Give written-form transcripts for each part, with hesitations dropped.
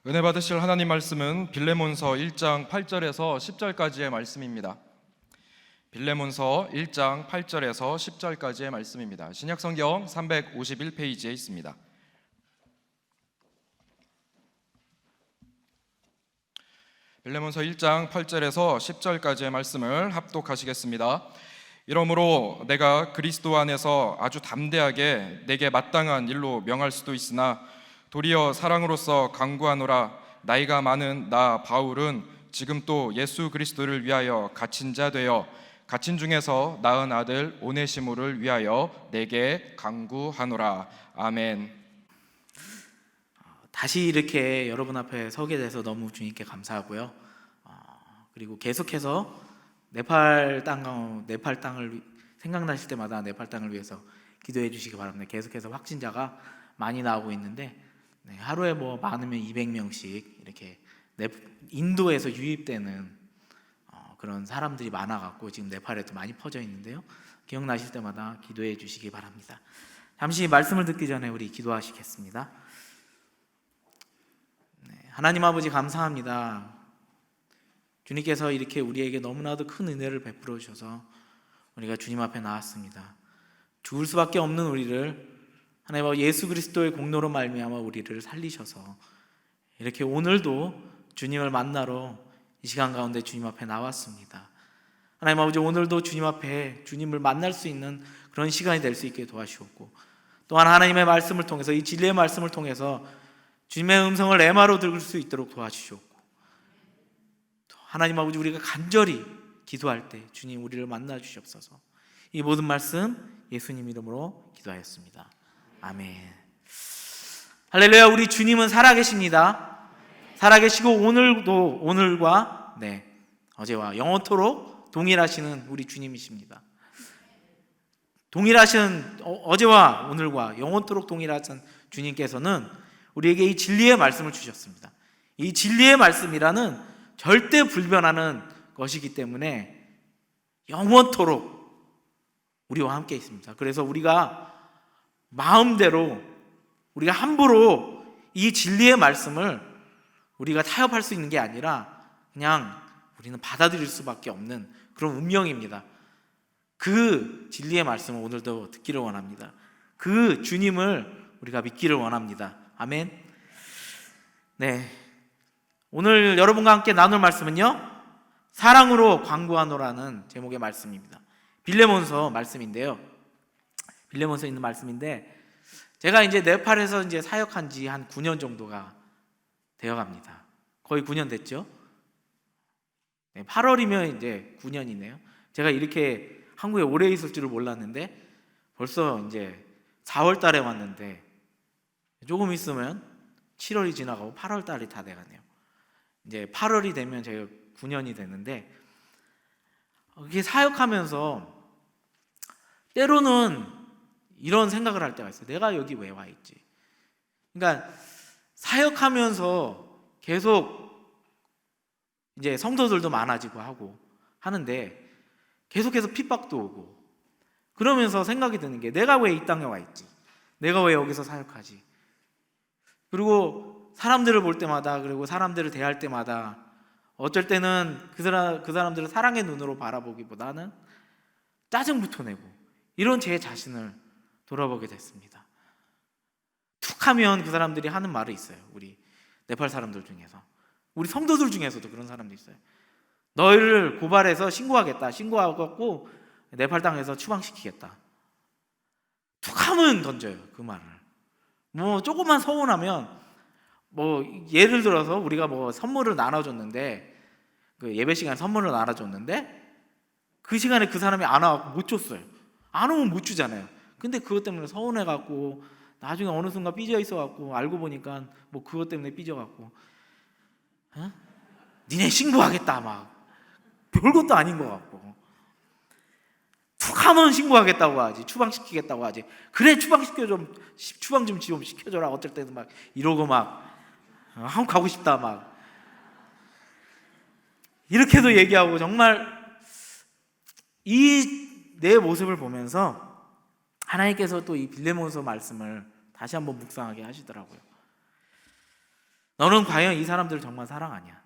은혜 받으실 하나님 말씀은 빌레몬서 1장 8절에서 10절까지의 말씀입니다. 빌레몬서 1장 8절에서 10절까지의 말씀입니다. 신약성경 351페이지에 있습니다. 빌레몬서 1장 8절에서 10절까지의 말씀을 합독하시겠습니다. 이러므로 내가 그리스도 안에서 아주 담대하게 내게 마땅한 일로 명할 수도 있으나 도리어 사랑으로서 간구하노라. 나이가 많은 나 바울은 지금 또 예수 그리스도를 위하여 갇힌 자 되어 갇힌 중에서 낳은 아들 오네시모를 위하여 내게 간구하노라. 아멘. 다시 이렇게 여러분 앞에 서게 돼서 너무 주님께 감사하고요. 그리고 계속해서 네팔 땅을 생각나실 때마다 네팔 땅을 위해서 기도해 주시기 바랍니다. 계속해서 확진자가 많이 나오고 있는데 하루에 많으면 200명씩 이렇게 인도에서 유입되는 그런 사람들이 많아갖고 지금 네팔에도 많이 퍼져 있는데요. 기억나실 때마다 기도해 주시기 바랍니다. 잠시 말씀을 듣기 전에 우리 기도하시겠습니다. 하나님 아버지 감사합니다. 주님께서 이렇게 우리에게 너무나도 큰 은혜를 베풀어 주셔서 우리가 주님 앞에 나왔습니다. 죽을 수밖에 없는 우리를 하나님 예수 그리스도의 공로로 말미암아 우리를 살리셔서 이렇게 오늘도 주님을 만나러 이 시간 가운데 주님 앞에 나왔습니다. 하나님 아버지 오늘도 주님 앞에 주님을 만날 수 있는 그런 시간이 될 수 있게 도와주셨고, 또한 하나님의 말씀을 통해서 이 진리의 말씀을 통해서 주님의 음성을 에마로 들을 수 있도록 도와주셨고, 하나님 아버지 우리가 간절히 기도할 때 주님 우리를 만나 주시옵소서. 이 모든 말씀 예수님 이름으로 기도하였습니다. 아멘. 할렐루야. 우리 주님은 살아계십니다. 살아계시고 오늘과 어제와 영원토록 동일하시는 우리 주님이십니다. 동일하신 어제와 오늘과 영원토록 동일하신 주님께서는 우리에게 이 진리의 말씀을 주셨습니다. 이 진리의 말씀이라는 절대 불변하는 것이기 때문에 영원토록 우리와 함께 있습니다. 그래서 우리가 마음대로, 우리가 함부로 이 진리의 말씀을 우리가 타협할 수 있는 게 아니라 그냥 우리는 받아들일 수밖에 없는 그런 운명입니다. 그 진리의 말씀을 오늘도 듣기를 원합니다. 그 주님을 우리가 믿기를 원합니다. 아멘. 오늘 여러분과 함께 나눌 말씀은요, 사랑으로 간구하노라는 제목의 말씀입니다. 빌레몬서 말씀인데요. 빌레몬서에 있는 말씀인데, 제가 이제 네팔에서 이제 사역한 지 한 9년 정도가 되어 갑니다. 거의 9년 됐죠? 8월이면 이제 9년이네요. 제가 이렇게 한국에 오래 있을 줄을 몰랐는데 벌써 이제 4월 달에 왔는데 조금 있으면 7월이 지나가고 8월 달이 다 돼가네요. 이제 8월이 되면 제가 9년이 되는데, 이렇게 사역하면서 때로는 이런 생각을 할 때가 있어요. 내가 여기 왜 와 있지? 그러니까 사역하면서 계속 이제 성도들도 많아지고 하고 하는데 계속해서 핍박도 오고, 그러면서 생각이 드는 게 내가 왜 이 땅에 와 있지? 내가 왜 여기서 사역하지? 그리고 사람들을 볼 때마다, 그리고 사람들을 대할 때마다 어쩔 때는 그 사람들을 사랑의 눈으로 바라보기보다는 짜증부터 내고, 이런 제 자신을 돌아보게 됐습니다. 툭하면 그 사람들이 하는 말이 있어요. 우리 네팔 사람들 중에서, 우리 성도들 중에서도 그런 사람도 있어요. 너희를 고발해서 신고하겠다. 신고하고 네팔 땅에서 추방시키겠다. 툭하면 던져요, 그 말을. 조금만 서운하면, 예를 들어서 우리가 선물을 나눠줬는데, 그 예배 시간에 선물을 나눠줬는데 그 시간에 그 사람이 안 와갖고 못 줬어요. 안 오면 못 주잖아요. 근데 그것 때문에 서운해갖고 나중에 어느 순간 삐져 있어갖고 알고 보니까 그것 때문에 삐져갖고 니네 신고하겠다, 막 별것도 아닌 것 같고, 툭하면 신고하겠다고 하지, 추방시키겠다고 하지. 그래, 추방 좀 시켜줘라. 어쩔 때는 막 이러고 한국 가고 싶다, 막 이렇게도 얘기하고. 정말 이 내 모습을 보면서 하나님께서 또 이 빌레몬서 말씀을 다시 한번 묵상하게 하시더라고요. 너는 과연 이 사람들을 정말 사랑하냐?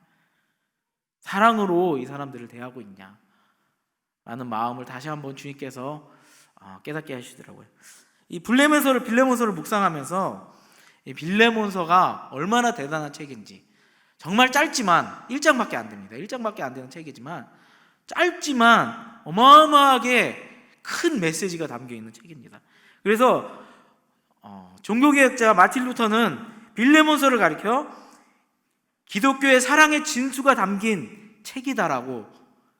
사랑으로 이 사람들을 대하고 있냐? 라는 마음을 다시 한번 주님께서 깨닫게 하시더라고요. 이 빌레몬서를 묵상하면서 이 빌레몬서가 얼마나 대단한 책인지, 정말 짧지만 1장밖에 안 됩니다. 1장밖에 안 되는 책이지만 짧지만 어마어마하게 큰 메시지가 담겨 있는 책입니다. 그래서 종교개혁자 마틴 루터는 빌레몬서를 가리켜 기독교의 사랑의 진수가 담긴 책이다라고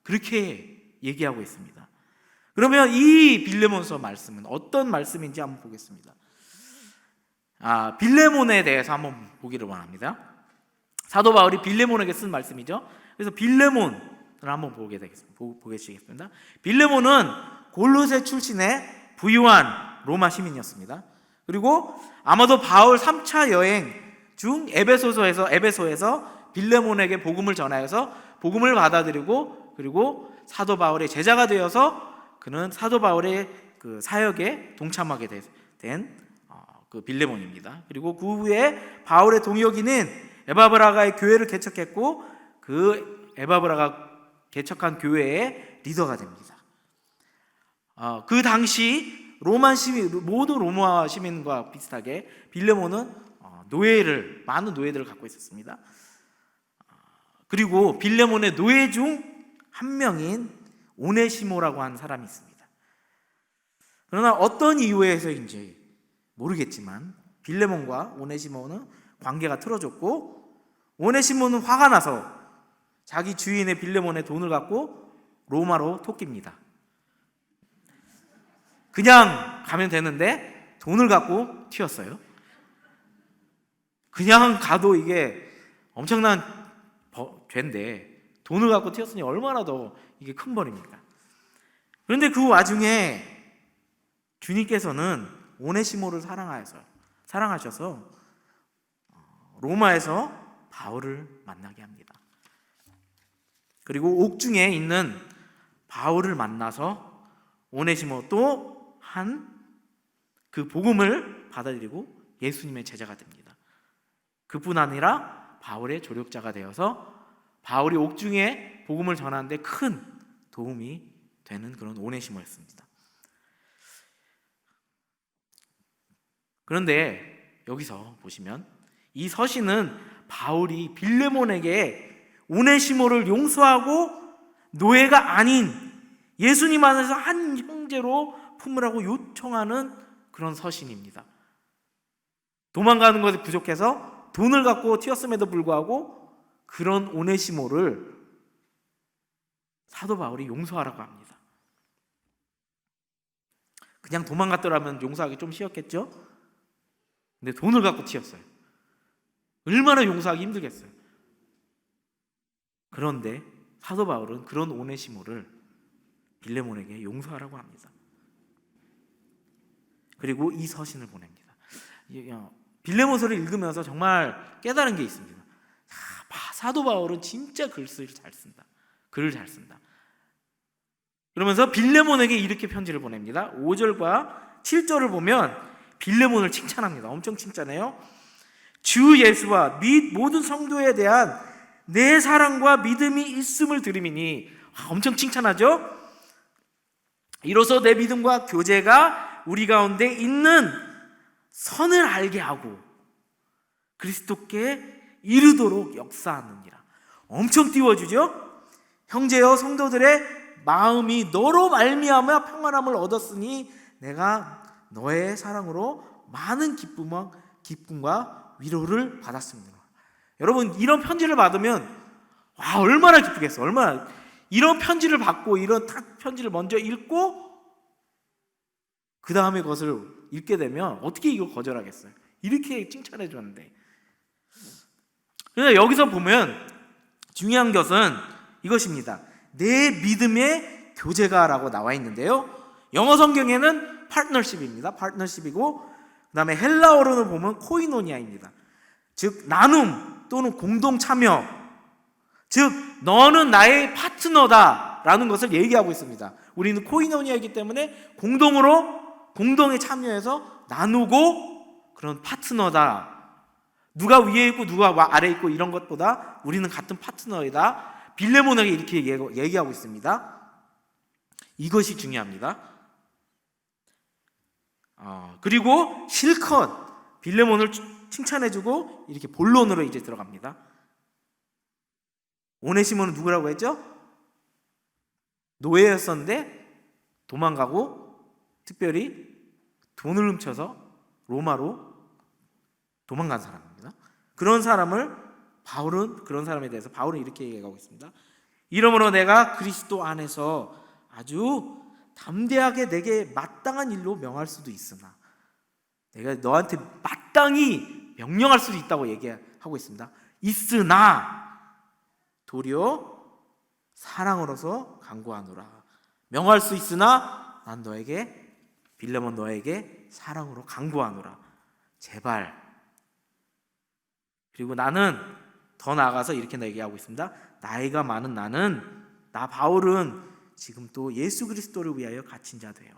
그렇게 얘기하고 있습니다. 그러면 이 빌레몬서 말씀은 어떤 말씀인지 한번 보겠습니다. 빌레몬에 대해서 한번 보기를 원합니다. 사도 바울이 빌레몬에게 쓴 말씀이죠. 그래서 빌레몬을 한번 보겠습니다. 빌레몬은 골로새 출신의 부유한 로마 시민이었습니다. 그리고 아마도 바울 3차 여행 중 에베소에서 빌레몬에게 복음을 전하여서 복음을 받아들이고, 그리고 사도 바울의 제자가 되어서 그는 사도 바울의 그 사역에 동참하게 된 그 빌레몬입니다. 그리고 그 후에 바울의 동역인인 에바브라가의 교회를 개척했고, 그 에바브라가 개척한 교회의 리더가 됩니다. 그 당시 모든 로마 시민과 비슷하게 빌레몬은 많은 노예들을 갖고 있었습니다. 그리고 빌레몬의 노예 중 한 명인 오네시모라고 하는 사람이 있습니다. 그러나 어떤 이유에서인지 모르겠지만 빌레몬과 오네시모는 관계가 틀어졌고, 오네시모는 화가 나서 자기 주인의 빌레몬의 돈을 갖고 로마로 토끼입니다. 그냥 가면 되는데 돈을 갖고 튀었어요. 그냥 가도 이게 엄청난 죄인데 돈을 갖고 튀었으니 얼마나 더 이게 큰 벌입니까? 그런데 그 와중에 주님께서는 오네시모를 사랑하셔서 로마에서 바울을 만나게 합니다. 그리고 옥중에 있는 바울을 만나서 오네시모 또 그 복음을 받아들이고 예수님의 제자가 됩니다. 그뿐 아니라 바울의 조력자가 되어서 바울이 옥중에 복음을 전하는데 큰 도움이 되는 그런 오네시모였습니다. 그런데 여기서 보시면 이 서신은 바울이 빌레몬에게 오네시모를 용서하고 노예가 아닌 예수님 안에서 한 형제로 품으라고 요청하는 그런 서신입니다. 도망가는 것이 부족해서 돈을 갖고 튀었음에도 불구하고 그런 오네시모를 사도 바울이 용서하라고 합니다. 그냥 도망갔더라면 용서하기 좀 쉬웠겠죠? 근데 돈을 갖고 튀었어요. 얼마나 용서하기 힘들겠어요. 그런데 사도 바울은 그런 오네시모를 빌레몬에게 용서하라고 합니다. 그리고 이 서신을 보냅니다. 빌레몬서를 읽으면서 정말 깨달은 게 있습니다. 사도 바울은 진짜 글을 잘 쓴다. 그러면서 빌레몬에게 이렇게 편지를 보냅니다. 5절과 7절을 보면 빌레몬을 칭찬합니다. 엄청 칭찬해요. 주 예수와 및 모든 성도에 대한 내 사랑과 믿음이 있음을 들음이니, 엄청 칭찬하죠. 이로써 내 믿음과 교제가 우리 가운데 있는 선을 알게 하고 그리스도께 이르도록 역사하느니라. 엄청 띄워주죠. 형제여 성도들의 마음이 너로 말미암아 평안함을 얻었으니 내가 너의 사랑으로 많은 기쁨과 위로를 받았습니다. 여러분, 이런 편지를 받으면 얼마나 기쁘겠어. 얼마나 이런 편지를 받고 이런 편지를 먼저 읽고 그 다음에 그것을 읽게 되면 어떻게 이거 거절하겠어요? 이렇게 칭찬해 줬는데. 그래서 여기서 보면 중요한 것은 이것입니다. 내 믿음의 교제가라고 나와 있는데요, 영어 성경에는 파트너십입니다. 파트너십이고, 그 다음에 헬라어로는 보면 코이노니아입니다. 즉 나눔 또는 공동 참여, 즉 너는 나의 파트너다 라는 것을 얘기하고 있습니다. 우리는 코이노니아이기 때문에 공동에 참여해서 나누고 그런 파트너다. 누가 위에 있고 누가 아래에 있고 이런 것보다 우리는 같은 파트너이다. 빌레몬에게 이렇게 얘기하고 있습니다. 이것이 중요합니다. 그리고 실컷 빌레몬을 칭찬해주고 이렇게 본론으로 이제 들어갑니다. 오네시모는 누구라고 했죠? 노예였었는데 도망가고 특별히 돈을 훔쳐서 로마로 도망간 사람입니다. 그런 사람을 그런 사람에 대해서 바울은 이렇게 얘기하고 있습니다. 이러므로 내가 그리스도 안에서 아주 담대하게 내게 마땅한 일로 명할 수도 있으나, 내가 너한테 마땅히 명령할 수도 있다고 얘기하고 있습니다. 있으나 도리어 사랑으로서 간구하노라. 명할 수 있으나 난 너에게, 빌레몬 너에게 사랑으로 간구하노라. 제발. 그리고 나는 더 나아가서 이렇게 얘기하고 있습니다. 나이가 많은 나 바울은 지금 또 예수 그리스도를 위하여 갇힌 자 돼요.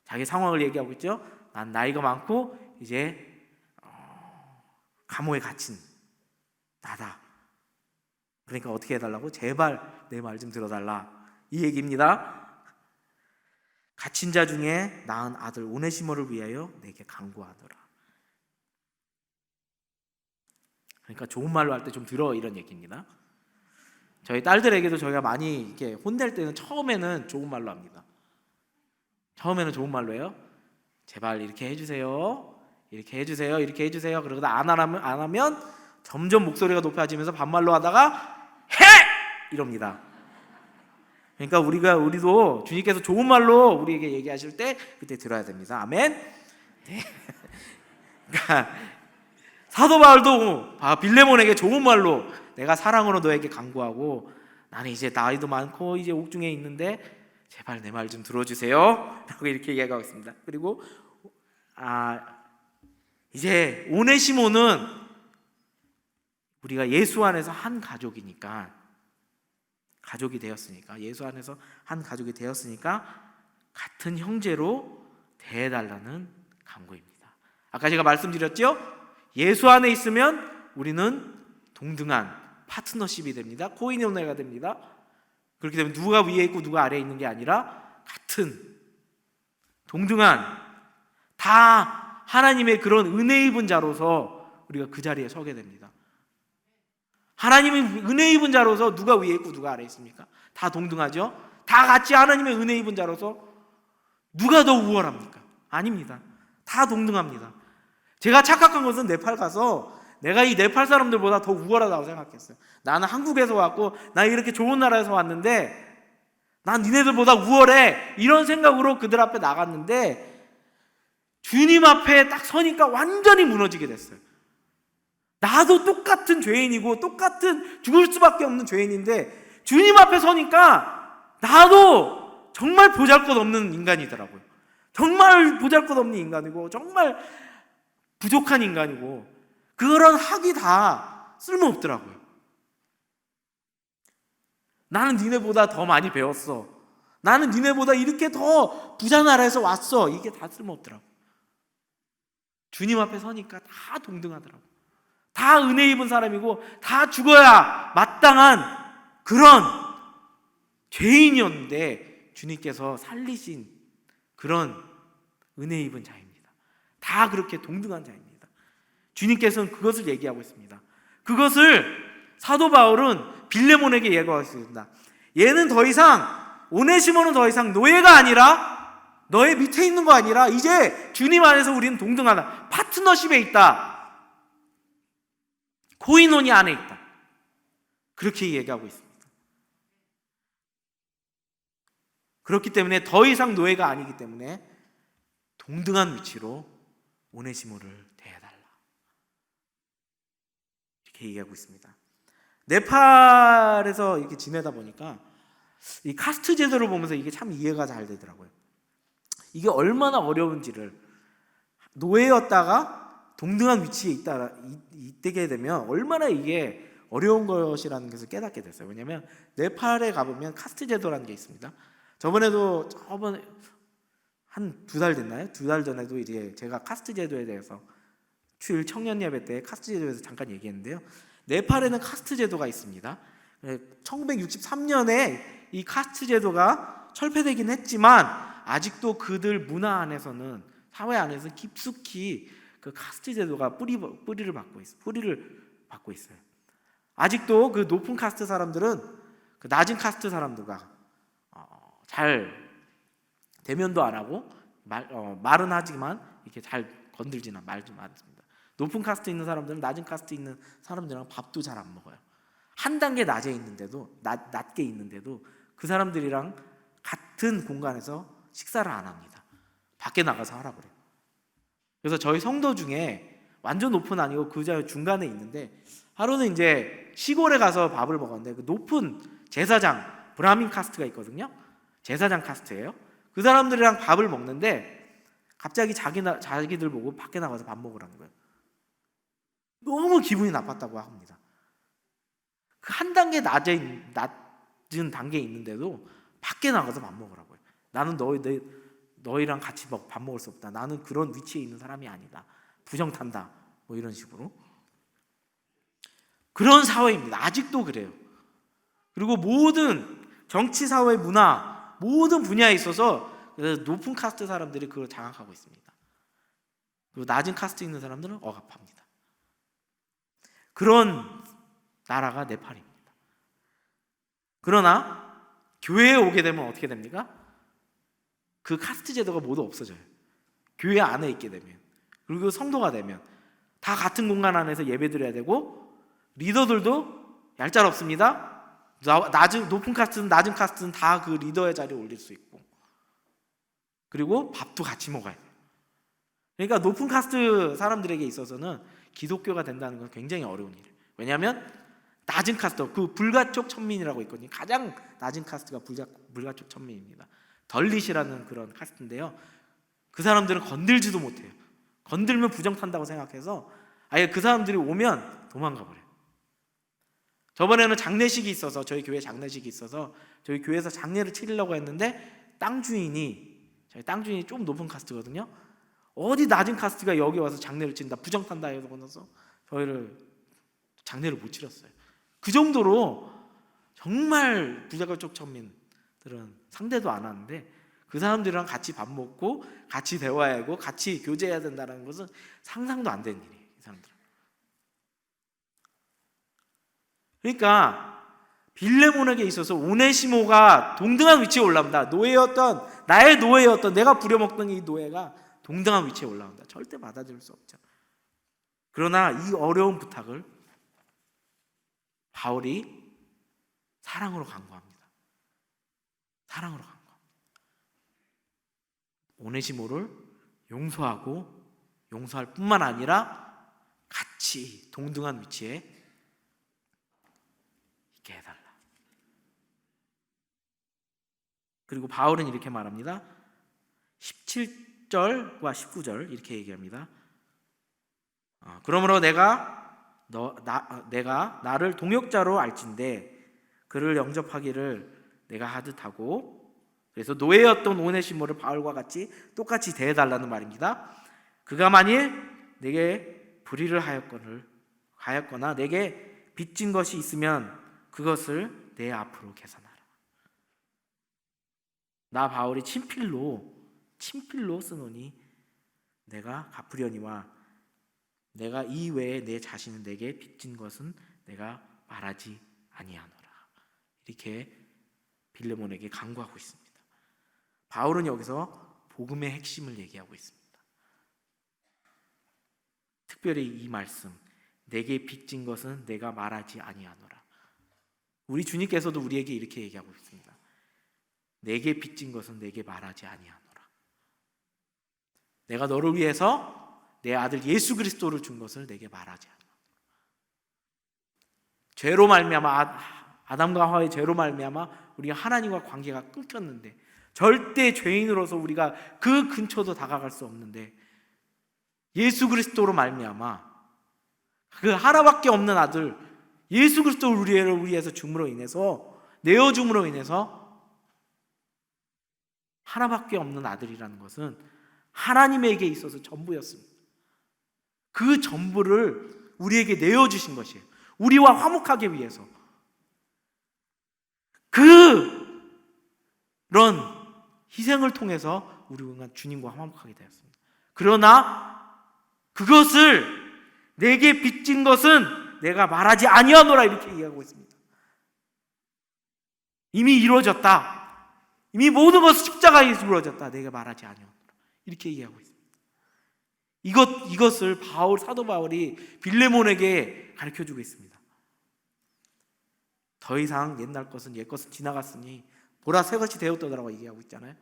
자기 상황을 얘기하고 있죠. 난 나이가 많고 이제 감옥에 갇힌 나다. 그러니까 어떻게 해달라고? 제발 내 말 좀 들어달라, 이 얘기입니다. 갇힌 자 중에 낳은 아들 오네시모를 위하여 내게 간구하노라. 그러니까 좋은 말로 할 때 좀 들어, 이런 얘기입니다. 저희 딸들에게도 저희가 많이 이렇게 혼낼 때는 처음에는 좋은 말로 합니다. 처음에는 좋은 말로 해요. 제발 이렇게 해주세요, 이렇게 해주세요, 이렇게 해주세요. 그러다 안 하면 점점 목소리가 높아지면서 반말로 하다가 해! 이럽니다. 그러니까 우리도 주님께서 좋은 말로 우리에게 얘기하실 때 그때 들어야 됩니다. 아멘. 네. 그러니까 사도 바울도 빌레몬에게 좋은 말로 내가 사랑으로 너에게 간구하고 나는 이제 나이도 많고 이제 옥중에 있는데 제발 내 말 좀 들어주세요 라고 이렇게 얘기하고 있습니다. 그리고 이제 오네시모는 우리가 예수 안에서 한 가족이니까, 가족이 되었으니까, 예수 안에서 한 가족이 되었으니까 같은 형제로 대해달라는 간구입니다. 아까 제가 말씀드렸죠? 예수 안에 있으면 우리는 동등한 파트너십이 됩니다. 코이노니아가 됩니다. 그렇게 되면 누가 위에 있고 누가 아래에 있는 게 아니라 같은 동등한, 다 하나님의 그런 은혜 입은 자로서 우리가 그 자리에 서게 됩니다. 하나님의 은혜 입은 자로서 누가 위에 있고 누가 아래에 있습니까? 다 동등하죠? 다 같이 하나님의 은혜 입은 자로서 누가 더 우월합니까? 아닙니다. 다 동등합니다. 제가 착각한 것은 네팔 가서 내가 이 네팔 사람들보다 더 우월하다고 생각했어요. 나는 한국에서 왔고 나 이렇게 좋은 나라에서 왔는데 난 니네들보다 우월해, 이런 생각으로 그들 앞에 나갔는데 주님 앞에 딱 서니까 완전히 무너지게 됐어요. 나도 똑같은 죄인이고 똑같은 죽을 수밖에 없는 죄인인데 주님 앞에 서니까 나도 정말 보잘것없는 인간이더라고요. 정말 보잘것없는 인간이고 정말 부족한 인간이고 그런 학이 다 쓸모없더라고요. 나는 니네보다 더 많이 배웠어, 나는 니네보다 이렇게 더 부자 나라에서 왔어, 이게 다 쓸모없더라고요. 주님 앞에 서니까 다 동등하더라고요. 다 은혜 입은 사람이고 다 죽어야 마땅한 그런 죄인이었는데 주님께서 살리신 그런 은혜 입은 자입니다. 다 그렇게 동등한 자입니다. 주님께서는 그것을 얘기하고 있습니다. 그것을 사도 바울은 빌레몬에게 얘기하고 있습니다. 얘는 더 이상, 오네시모는 더 이상 노예가 아니라, 너의 밑에 있는 거 아니라 이제 주님 안에서 우리는 동등하다, 파트너십에 있다, 코이노니 안에 있다, 그렇게 얘기하고 있습니다. 그렇기 때문에 더 이상 노예가 아니기 때문에 동등한 위치로 오네시모를 대해달라, 이렇게 얘기하고 있습니다. 네팔에서 이렇게 지내다 보니까 이 카스트 제도를 보면서 이게 참 이해가 잘 되더라고요. 이게 얼마나 어려운지를, 노예였다가 동등한 위치에 있게 되면 얼마나 이게 어려운 것이라는 것을 깨닫게 됐어요. 왜냐하면 네팔에 가보면 카스트 제도라는 게 있습니다. 저번에 한 2달 됐나요? 2달 전에도 이제 제가 카스트 제도에 대해서 주일 청년 예배 때 카스트 제도에서 잠깐 얘기했는데요. 네팔에는 카스트 제도가 있습니다. 1963년에 이 카스트 제도가 철폐되긴 했지만 아직도 그들 문화 안에서는, 사회 안에서 깊숙이 그 카스트 제도가 뿌리를 받고 있어요. 아직도 그 높은 카스트 사람들은 그 낮은 카스트 사람들과 잘 대면도 안 하고 말은 하지만 이렇게 잘 건들지는 말좀 않습니다. 높은 카스트 있는 사람들은 낮은 카스트 있는 사람들이랑 밥도 잘 안 먹어요. 한 단계 낮게 있는데도 그 사람들이랑 같은 공간에서 식사를 안 합니다. 밖에 나가서 하라 그래요. 그래서 저희 성도 중에 완전 높은 아니고 그 중간에 있는데, 하루는 이제 시골에 가서 밥을 먹었는데 그 높은 제사장, 브라민 카스트가 있거든요. 제사장 카스트예요. 그 사람들이랑 밥을 먹는데 갑자기 자기들 보고 밖에 나가서 밥 먹으라는 거예요. 너무 기분이 나빴다고 합니다. 그 한 단계 낮은 단계에 있는데도 밖에 나가서 밥 먹으라고 해요. 나는 너희랑 같이 밥 먹을 수 없다. 나는 그런 위치에 있는 사람이 아니다. 부정탄다. 뭐 이런 식으로. 그런 사회입니다. 아직도 그래요. 그리고 모든 정치, 사회, 문화, 모든 분야에 있어서 높은 카스트 사람들이 그걸 장악하고 있습니다. 그리고 낮은 카스트 있는 사람들은 억압합니다. 그런 나라가 네팔입니다. 그러나 교회에 오게 되면 어떻게 됩니까? 그 카스트 제도가 모두 없어져요. 교회 안에 있게 되면, 그리고 성도가 되면 다 같은 공간 안에서 예배드려야 되고, 리더들도 얄짤없습니다. 높은 카스트든 낮은 카스트든 다 그 리더의 자리에 올릴 수 있고, 그리고 밥도 같이 먹어야 돼요. 그러니까 높은 카스트 사람들에게 있어서는 기독교가 된다는 건 굉장히 어려운 일이에요. 왜냐하면 낮은 카스트, 그 불가촉 천민이라고 있거든요. 가장 낮은 카스트가 불가촉 천민입니다. 덜릿이라는 그런 카스트인데요. 그 사람들은 건들지도 못해요. 건들면 부정탄다고 생각해서 아예 그 사람들이 오면 도망가 버려요. 저번에는 장례식이 있어서, 저희 교회 장례식이 있어서 저희 교회에서 장례를 치르려고 했는데 저희 땅 주인이 좀 높은 카스트거든요. 어디 낮은 카스트가 여기 와서 장례를 치른다, 부정탄다 해서 건너서 저희를 장례를 못 치렀어요. 그 정도로 정말 부자가족 천민들은 상대도 안 하는데, 그 사람들이랑 같이 밥 먹고 같이 대화하고 같이 교제해야 된다는 것은 상상도 안 되는 일이에요. 이 사람들은. 그러니까 빌레몬에게 있어서 오네시모가 동등한 위치에 올라온다. 나의 노예였던 내가 부려먹던 이 노예가 동등한 위치에 올라온다. 절대 받아들일 수 없죠. 그러나 이 어려운 부탁을 바울이 사랑으로 간구합니다. 사랑으로 간구합니다. 오네시모를 용서할 뿐만 아니라 같이 동등한 위치에 있게 해달라. 그리고 바울은 이렇게 말합니다. 17절과 19절 이렇게 얘기합니다. 그러므로 내가 나를 동역자로 알진대 그를 영접하기를 내가 하듯하고, 그래서 노예였던 오네시모를 바울과 같이 똑같이 대해달라는 말입니다. 그가 만일 내게 불의를 하였거나 내게 빚진 것이 있으면 그것을 내 앞으로 계산하라. 나 바울이 친필로 쓰노니 내가 갚으려니와 내가 이 외에 내 자신은 내게 빚진 것은 내가 말하지 아니하노라. 이렇게 빌레몬에게 간구하고 있습니다. 바울은 여기서 복음의 핵심을 얘기하고 있습니다. 특별히 이 말씀, 내게 빚진 것은 내가 말하지 아니하노라. 우리 주님께서도 우리에게 이렇게 얘기하고 있습니다. 내게 빚진 것은 내게 말하지 아니하노라. 내가 너를 위해서 내 아들 예수 그리스도를 준 것을 내게 말하지 않아. 죄로 말미암아, 아담과 하와의 죄로 말미암아 우리가 하나님과 관계가 끊겼는데, 절대 죄인으로서 우리가 그 근처도 다가갈 수 없는데, 예수 그리스도로 말미암아 그 하나밖에 없는 아들 예수 그리스도를 우리를 위해서 줌으로 인해서, 내어줌으로 인해서, 하나밖에 없는 아들이라는 것은 하나님에게 있어서 전부였습니다. 그 전부를 우리에게 내어주신 것이에요. 우리와 화목하기 위해서. 그런 희생을 통해서 우리가 주님과 화목하게 되었습니다. 그러나 그것을 내게 빚진 것은 내가 말하지 아니하노라 이렇게 얘기하고 있습니다. 이미 이루어졌다. 이미 모든 것은 십자가에 이루어졌다. 내가 말하지 아니하노라 이렇게 얘기하고 있습니다. 이것을 사도 바울이 빌레몬에게 가르쳐주고 있습니다. 더 이상 옛날 것은 옛 것은 지나갔으니 보라 새 것이 되었더라고 얘기하고 있잖아요.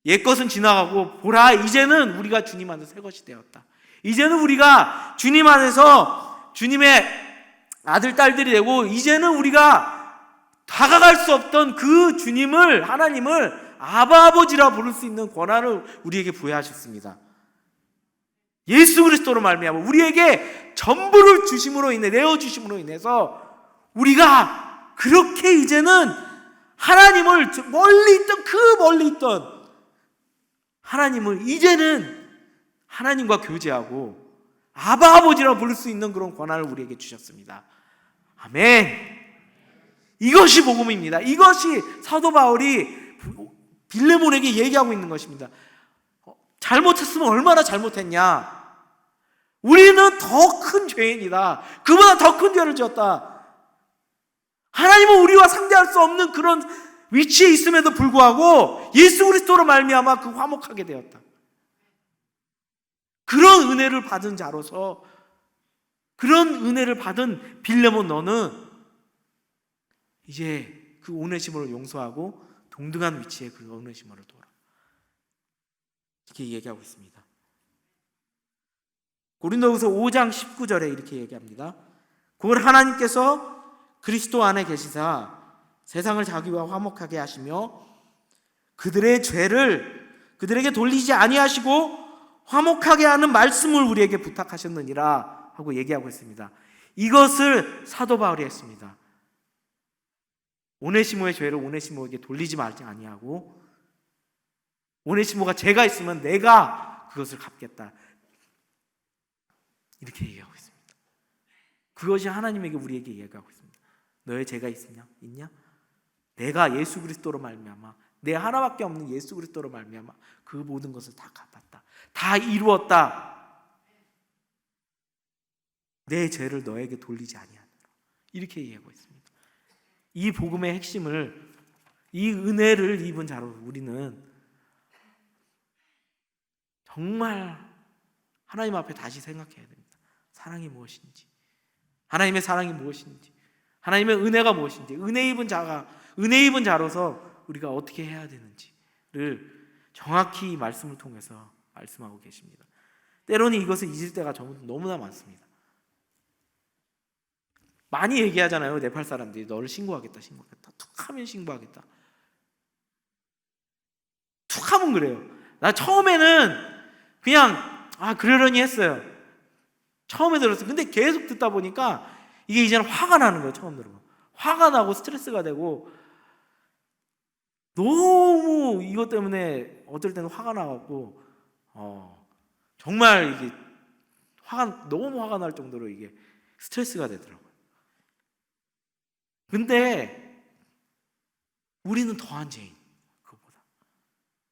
옛 것은 지나가고 보라 이제는 우리가 주님 안에서 새 것이 되었다. 이제는 우리가 주님 안에서 주님의 아들 딸들이 되고 이제는 우리가 다가갈 수 없던 그 주님을 하나님을 아바 아버지라 부를 수 있는 권한을 우리에게 부여하셨습니다. 예수 그리스도로 말미암아 우리에게 전부를 주심으로 인해 내어 주심으로 인해서 우리가 그렇게 이제는 하나님을 멀리 있던 하나님을 이제는 하나님과 교제하고 아바 아버지라 부를 수 있는 그런 권한을 우리에게 주셨습니다. 아멘. 이것이 복음입니다. 이것이 사도 바울이 빌레몬에게 얘기하고 있는 것입니다. 잘못했으면 얼마나 잘못했냐. 우리는 더 큰 죄인이다. 그보다 더 큰 죄를 지었다. 하나님은 우리와 상대할 수 없는 그런 위치에 있음에도 불구하고 예수 그리스도로 말미암아 그 화목하게 되었다. 그런 은혜를 받은 자로서 그런 은혜를 받은 빌레몬 너는 이제 그 오네시모를 용서하고 동등한 위치에 그 오네시모를 둬라. 이렇게 얘기하고 있습니다. 고린도후서 5장 19절에 이렇게 얘기합니다. 곧 하나님께서 그리스도 안에 계시사 세상을 자기와 화목하게 하시며 그들의 죄를 그들에게 돌리지 아니하시고 화목하게 하는 말씀을 우리에게 부탁하셨느니라 하고 얘기하고 있습니다. 이것을 사도 바울이 했습니다. 오네시모의 죄를 오네시모에게 돌리지 말지 아니하고 오네시모가 죄가 있으면 내가 그것을 갚겠다. 이렇게 얘기하고 있습니다. 그것이 하나님에게 우리에게 얘기하고 있습니다. 너의 죄가 있냐? 내가 예수 그리스도로 말미암아 내 하나밖에 없는 예수 그리스도로 말미암아 그 모든 것을 다 갚았다. 다 이루었다. 내 죄를 너에게 돌리지 아니하노라. 이렇게 얘기하고 있습니다. 이 복음의 핵심을 이 은혜를 입은 자로 우리는 정말 하나님 앞에 다시 생각해야 됩니다. 사랑이 무엇인지, 하나님의 사랑이 무엇인지, 하나님의 은혜가 무엇인지, 은혜 입은 자로서 우리가 어떻게 해야 되는지를 정확히 말씀을 통해서 말씀하고 계십니다. 때로는 이것을 잊을 때가 너무나 많습니다. 많이 얘기하잖아요. 네팔 사람들이 너를 신고하겠다. 툭하면 신고하겠다. 툭하면 그래요. 나 처음에는 그냥 그러려니 했어요. 처음에 들었어요. 근데 계속 듣다 보니까 이게 이제는 화가 나는 거예요. 처음 들으면 화가 나고 스트레스가 되고 너무 이것 때문에 어떨 때는 화가 나갖고 정말 이게 너무 화가 날 정도로 이게 스트레스가 되더라고요. 근데 우리는 더한 죄인, 그것보다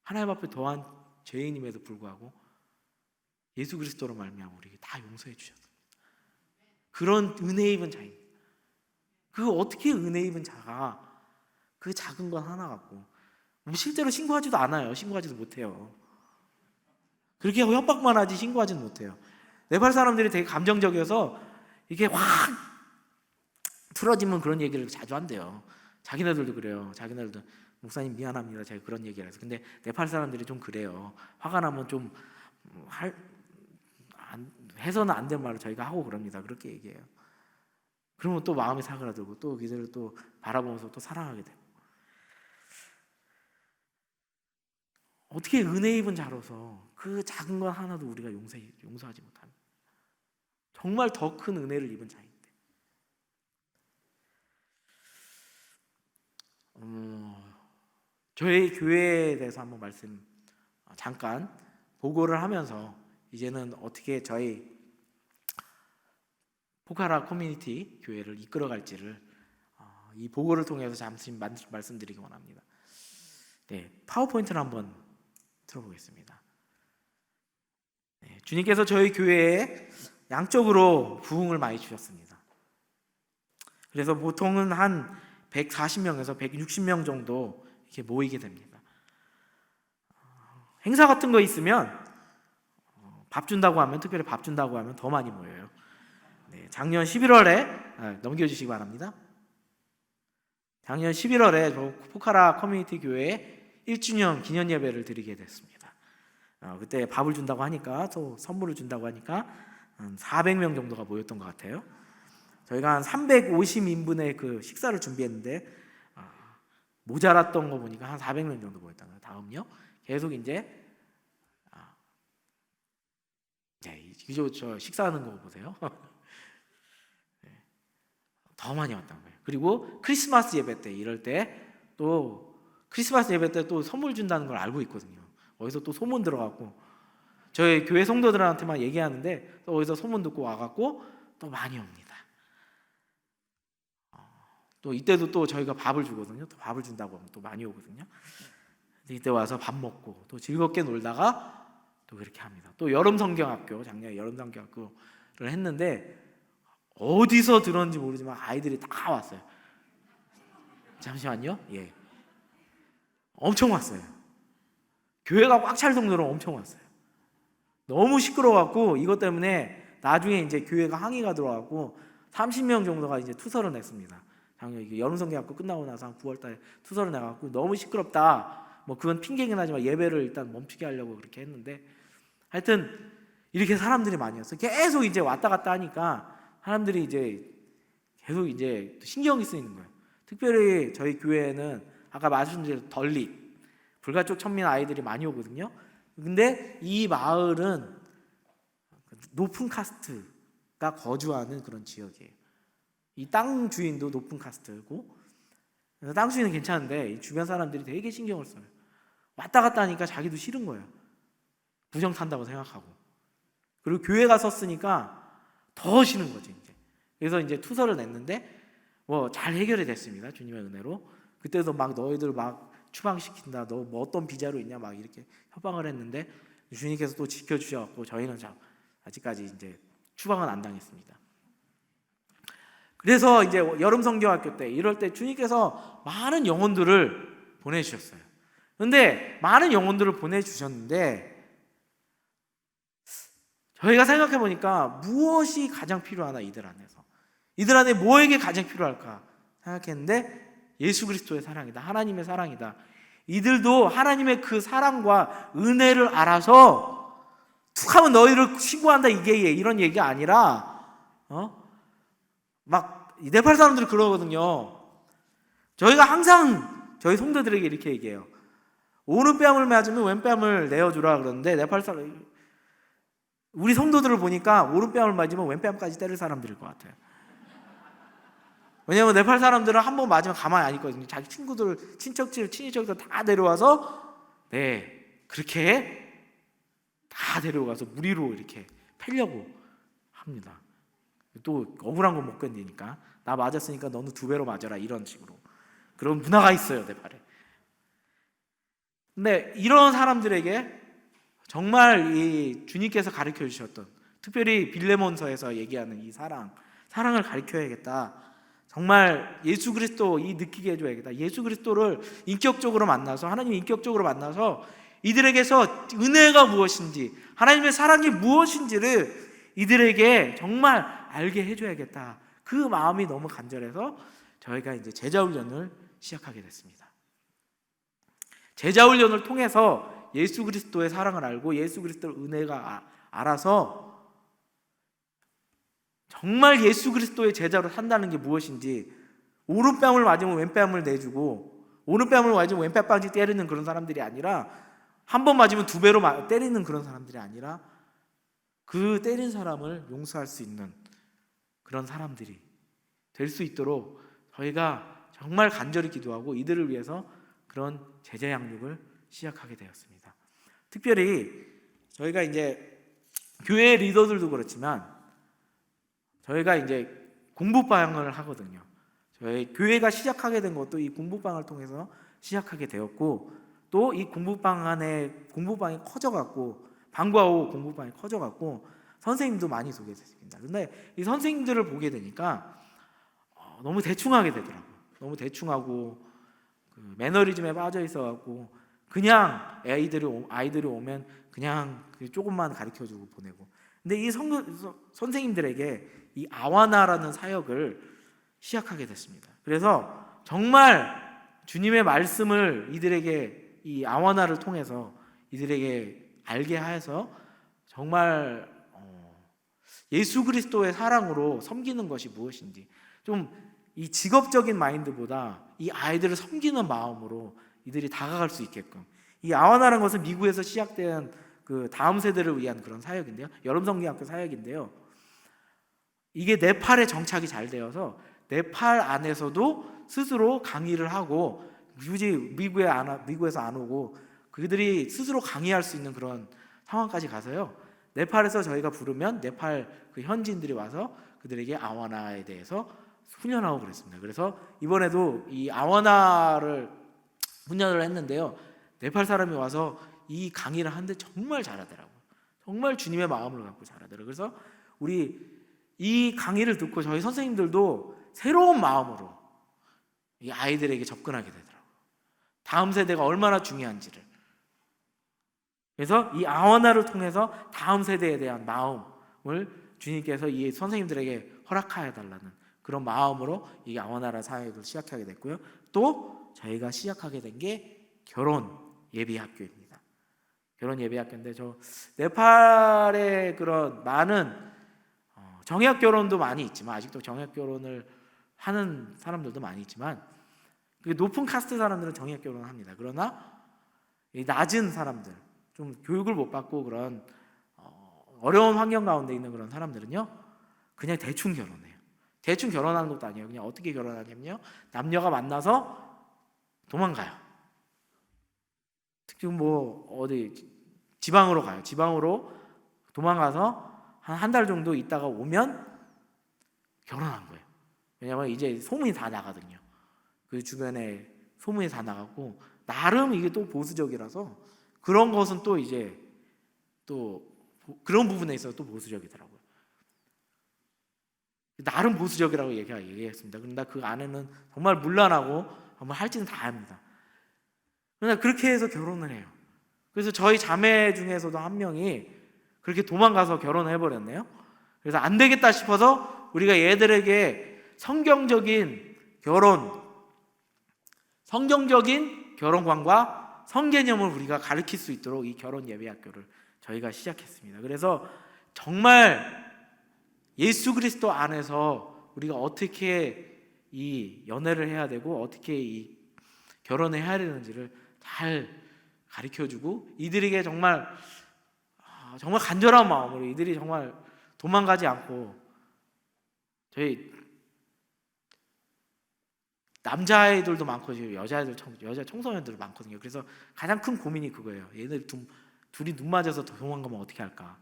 하나님 앞에 더한 죄인임에도 불구하고 예수 그리스도로 말미암아 우리에게 다 용서해 주셨습니다. 그런 은혜 입은 자인. 그 어떻게 은혜 입은 자가 그 작은 건 하나 갖고 실제로 신고하지도 않아요. 신고하지도 못해요. 그렇게 협박만 하지 신고하지는 못해요. 네팔 사람들이 되게 감정적이어서 이게 확 틀어지면 그런 얘기를 자주 한대요. 자기네들도 그래요. 자기네들도 목사님 미안합니다. 제가 그런 얘기를 해서. 근데 네팔 사람들이 좀 그래요. 화가 나면 좀 해서는 안 된 말을 저희가 하고 그럽니다. 그렇게 얘기해요. 그러면 또 마음이 사그라들고 또 그들을 또 바라보면서 또 사랑하게 되고. 어떻게 은혜 입은 자로서 그 작은 건 하나도 우리가 용서하지 못합니다. 정말 더 큰 은혜를 입은 자인데. 저희 교회에 대해서 한번 잠깐 보고를 하면서 이제는 어떻게 저희 포카라 커뮤니티 교회를 이끌어갈지를 이 보고를 통해서 잠시 말씀드리기 원합니다. 네, 파워포인트를 한번 들어보겠습니다. 네, 주님께서 저희 교회에 양적으로 부흥을 많이 주셨습니다. 그래서 보통은 한 140명에서 160명 정도 이렇게 모이게 됩니다. 행사 같은 거 있으면 밥 준다고 하면, 특별히 밥 준다고 하면 더 많이 모여요. 네, 작년 11월에 넘겨주시기 바랍니다. 작년 11월에 저 포카라 커뮤니티 교회에 1주년 기념 예배를 드리게 됐습니다. 그때 밥을 준다고 하니까, 또 선물을 준다고 하니까 한 400명 정도가 모였던 것 같아요. 저희가 한 350인분의 그 식사를 준비했는데 모자랐던 거 보니까 한 400명 정도 모였던 거예요. 다음요. 계속 이제 저 식사하는 거 보세요. 네, 더 많이 왔던 거예요. 그리고 크리스마스 예배 때, 이럴 때 또 크리스마스 예배 때 또 선물 준다는 걸 알고 있거든요. 어디서 또 소문 들어갖고 저희 교회 성도들한테만 얘기하는데 또 어디서 소문 듣고 와갖고 또 많이 옵니다. 또 이때도 또 저희가 밥을 주거든요. 또 밥을 준다고 하면 또 많이 오거든요. 이때 와서 밥 먹고 또 즐겁게 놀다가 또 그렇게 합니다. 또 여름성경학교, 작년에 여름성경학교를 했는데 어디서 들었는지 모르지만 아이들이 다 왔어요. 잠시만요. 예, 엄청 왔어요. 교회가 꽉 찰 정도로 엄청 왔어요. 너무 시끄러워갖고 이것 때문에 나중에 이제 교회가 항의가 들어와갖고 30명 정도가 이제 투서를 냈습니다. 작년 여름성경학교 끝나고 나서 한 9월달에 투서를 내갖고 너무 시끄럽다. 뭐 그건 핑계긴 하지만 예배를 일단 멈추게 하려고 그렇게 했는데, 하여튼 이렇게 사람들이 많이 왔어요. 계속 이제 왔다 갔다 하니까 사람들이 이제 계속 이제 신경이 쓰이는 거예요. 특별히 저희 교회에는 아까 말씀드린 덜리 불가촉 천민 아이들이 많이 오거든요. 근데 이 마을은 높은 카스트가 거주하는 그런 지역이에요. 이 땅 주인도 높은 카스트고, 그래서 땅 주인은 괜찮은데 이 주변 사람들이 되게 신경을 써요. 왔다 갔다 하니까 자기도 싫은 거예요. 부정 탄다고 생각하고. 그리고 교회가 섰으니까 더 싫은 거지 이제. 그래서 이제 투서를 냈는데 뭐 잘 해결이 됐습니다. 주님의 은혜로. 그때도 막 너희들 막 추방시킨다. 너 뭐 어떤 비자로 있냐 막 이렇게 협박을 했는데 주님께서 또 지켜주셔갖고 저희는 아직까지 이제 추방은 안 당했습니다. 그래서 이제 여름 성경학교 때 이럴 때 주님께서 많은 영혼들을 보내주셨어요. 그런데 많은 영혼들을 보내주셨는데 저희가 생각해 보니까 무엇이 가장 필요하나, 이들 안에 뭐에게 가장 필요할까 생각했는데 예수 그리스도의 사랑이다. 하나님의 사랑이다. 이들도 하나님의 그 사랑과 은혜를 알아서 툭하면 너희를 신고한다 이게 이런 얘기가 아니라 막 네팔 사람들이 그러거든요. 저희가 항상 저희 성도들에게 이렇게 얘기해요. 오른뺨을 맞으면 왼뺨을 내어주라 그러는데 네팔 사람, 우리 성도들을 보니까 오른뺨을 맞으면 왼뺨까지 때릴 사람들일 것 같아요. 왜냐하면 네팔 사람들은 한 번 맞으면 가만히 안 있거든요. 자기 친구들, 친인척들 다 데려와서 그렇게 다 데려가서 무리로 이렇게 패려고 합니다. 또 억울한 거 못 견디니까 나 맞았으니까 너는 2배로 맞아라 이런 식으로 그런 문화가 있어요, 네팔에. 근데 이런 사람들에게 정말 이 주님께서 가르쳐 주셨던, 특별히 빌레몬서에서 얘기하는 이 사랑을 가르쳐야겠다. 정말 예수 그리스도 느끼게 해줘야겠다. 예수 그리스도를 인격적으로 만나서, 하나님 인격적으로 만나서 이들에게서 은혜가 무엇인지, 하나님의 사랑이 무엇인지를 이들에게 정말 알게 해줘야겠다. 그 마음이 너무 간절해서 저희가 이제 제자훈련을 시작하게 됐습니다. 제자훈련을 통해서 예수 그리스도의 사랑을 알고 예수 그리스도의 은혜가 알아서 정말 예수 그리스도의 제자로 산다는 게 무엇인지, 오른뺨을 맞으면 왼뺨을 내주고 오른뺨을 맞으면 왼뺨까지 때리는 그런 사람들이 아니라, 한 번 맞으면 2배로 때리는 그런 사람들이 아니라 그 때린 사람을 용서할 수 있는 그런 사람들이 될 수 있도록 저희가 정말 간절히 기도하고 이들을 위해서 그런 제자 양육을 시작하게 되었습니다. 특별히 저희가 이제 교회 리더들도 그렇지만 저희가 이제 공부방을 하거든요. 저희 교회가 시작하게 된 것도 이 공부방을 통해서 시작하게 되었고, 또 이 공부방이 커져갖고 방과 후 공부방이 커져갖고 선생님도 많이 소개됐습니다. 근데 이 선생님들을 보게 되니까 너무 대충하게 되더라고요. 너무 대충하고 그 매너리즘에 빠져 있어갖고 그냥 아이들이 오면 그냥 조금만 가르쳐주고 보내고. 근데 이 선생님들에게 이 아와나라는 사역을 시작하게 됐습니다. 그래서 정말 주님의 말씀을 이들에게 이 아와나를 통해서 이들에게 알게 하여서 정말 예수 그리스도의 사랑으로 섬기는 것이 무엇인지, 좀 이 직업적인 마인드보다 이 아이들을 섬기는 마음으로 이들이 다가갈 수 있게끔. 이 아와나라는 것은 미국에서 시작된 그 다음 세대를 위한 그런 사역인데요, 여름성경학교 사역인데요, 이게 네팔에 정착이 잘 되어서 네팔 안에서도 스스로 강의를 하고, 굳이 미국에서 안 오고 그들이 스스로 강의할 수 있는 그런 상황까지 가서요, 네팔에서 저희가 부르면 네팔 그 현지인들이 와서 그들에게 아와나에 대해서 훈련하고 그랬습니다. 그래서 이번에도 이 아와나를 훈련을 했는데요, 네팔 사람이 와서 이 강의를 하는데 정말 잘하더라고요. 정말 주님의 마음을 갖고 잘하더라고요. 그래서 우리 이 강의를 듣고 저희 선생님들도 새로운 마음으로 이 아이들에게 접근하게 되더라고요. 다음 세대가 얼마나 중요한지를. 그래서 이 아와나를 통해서 다음 세대에 대한 마음을 주님께서 이 선생님들에게 허락하여 달라는 그런 마음으로 이 아와나라 사역을 시작하게 됐고요. 또 저희가 시작하게 된 게 결혼 예비학교입니다. 결혼 예비학교인데, 저 네팔의 그런 많은 정약 결혼도 많이 있지만, 아직도 정약 결혼을 하는 사람들도 많이 있지만, 그 높은 카스트 사람들은 정약 결혼을 합니다. 그러나 이 낮은 사람들, 좀 교육을 못 받고 그런 어려운 환경 가운데 있는 그런 사람들은요, 그냥 대충 결혼해요. 대충 결혼하는 것도 아니에요. 그냥 어떻게 결혼하냐면요, 남녀가 만나서 도망가요. 특히 뭐 어디 지방으로 가요. 지방으로 도망가서 한 달 정도 있다가 오면 결혼한 거예요. 왜냐하면 이제 소문이 다 나거든요. 그 주변에 소문이 다 나가고, 나름 이게 또 보수적이라서 그런 것은 또 이제 또 그런 부분에 있어서 또 보수적이더라고요. 나름 보수적이라고 얘기했습니다. 그런데 그 안에는 정말 문란하고 정말 할지는 다 합니다. 그러나 그렇게 해서 결혼을 해요. 그래서 저희 자매 중에서도 한 명이 그렇게 도망가서 결혼을 해버렸네요. 그래서 안 되겠다 싶어서 우리가 얘들에게 성경적인 결혼관과 성개념을 우리가 가르칠 수 있도록 이 결혼 예배학교를 저희가 시작했습니다. 그래서 정말 예수 그리스도 안에서 우리가 어떻게 이 연애를 해야 되고 어떻게 이 결혼을 해야 되는지를 잘 가르쳐주고, 이들에게 정말 간절한 마음으로 이들이 정말 도망가지 않고, 저희 남자아이들도 많고 여자 청소년들도 많거든요. 그래서 가장 큰 고민이 그거예요. 얘들 둘이 눈 맞아서 도망가면 어떻게 할까.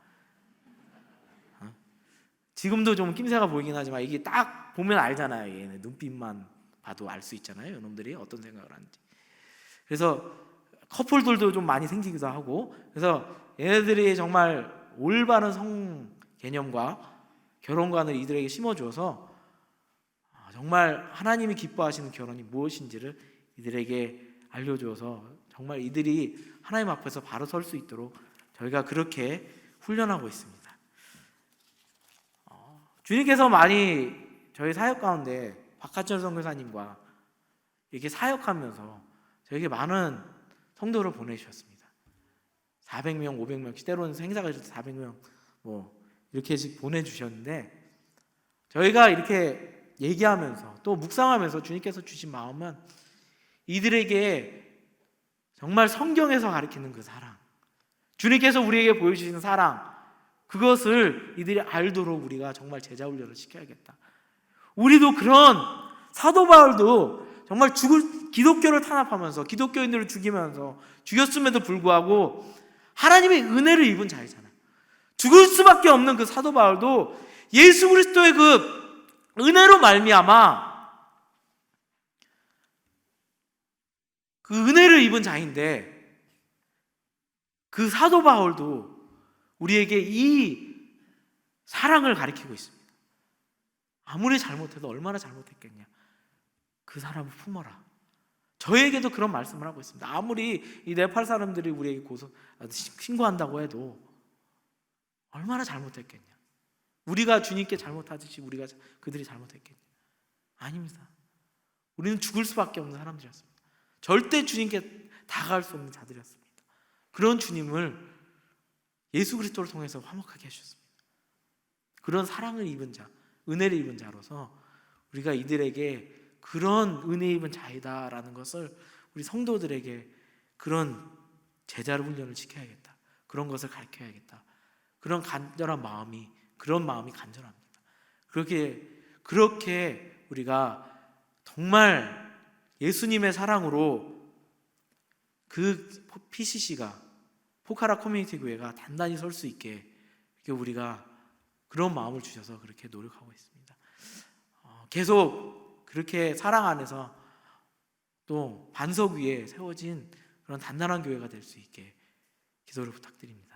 지금도 좀 낌새가 보이긴 하지만 이게 딱 보면 알잖아요. 얘네 눈빛만 봐도 알 수 있잖아요. 이놈들이 어떤 생각을 하는지. 그래서 커플들도 좀 많이 생기기도 하고, 그래서 얘네들이 정말 올바른 성 개념과 결혼관을 이들에게 심어주어서 정말 하나님이 기뻐하시는 결혼이 무엇인지를 이들에게 알려주어서 정말 이들이 하나님 앞에서 바로 설 수 있도록 저희가 그렇게 훈련하고 있습니다. 주님께서 많이 저희 사역 가운데 박하철 선교사님과 이렇게 사역하면서 저에게 많은 성도를 보내주셨습니다. 400명, 500명, 때로는 행사가 있어서 400명 뭐 이렇게씩 보내주셨는데, 저희가 이렇게 얘기하면서 또 묵상하면서 주님께서 주신 마음은 이들에게 정말 성경에서 가르치는 그 사랑, 주님께서 우리에게 보여주시는 사랑, 그것을 이들이 알도록 우리가 정말 제자 훈련을 시켜야겠다. 우리도 그런 사도 바울도 정말 기독교를 탄압하면서 기독교인들을 죽이면서 죽였음에도 불구하고 하나님의 은혜를 입은 자이잖아요. 죽을 수밖에 없는 그 사도 바울도 예수 그리스도의 그 은혜로 말미암아 그 은혜를 입은 자인데, 그 사도 바울도 우리에게 이 사랑을 가리키고 있습니다. 아무리 잘못해도 얼마나 잘못했겠냐, 그 사람을 품어라. 저에게도 그런 말씀을 하고 있습니다. 아무리 이 네팔 사람들이 우리에게 신고한다고 해도 얼마나 잘못했겠냐, 우리가 주님께 잘못하듯이 우리가 그들이 잘못했겠냐. 아닙니다. 우리는 죽을 수밖에 없는 사람들이었습니다. 절대 주님께 다가갈 수 없는 자들이었습니다. 그런 주님을 예수 그리스도를 통해서 화목하게 해주셨습니다. 그런 사랑을 입은 자, 은혜를 입은 자로서 우리가 이들에게 그런 은혜 입은 자이다라는 것을 우리 성도들에게 그런 제자 훈련을 지켜야겠다, 그런 것을 가르쳐야겠다, 그런 간절한 마음이, 그런 마음이 간절합니다. 그렇게 우리가 정말 예수님의 사랑으로 그 PCC가, 포카라 커뮤니티 교회가 단단히 설 수 있게 우리가 그런 마음을 주셔서 그렇게 노력하고 있습니다. 계속 그렇게 사랑 안에서 또 반석 위에 세워진 그런 단단한 교회가 될 수 있게 기도를 부탁드립니다.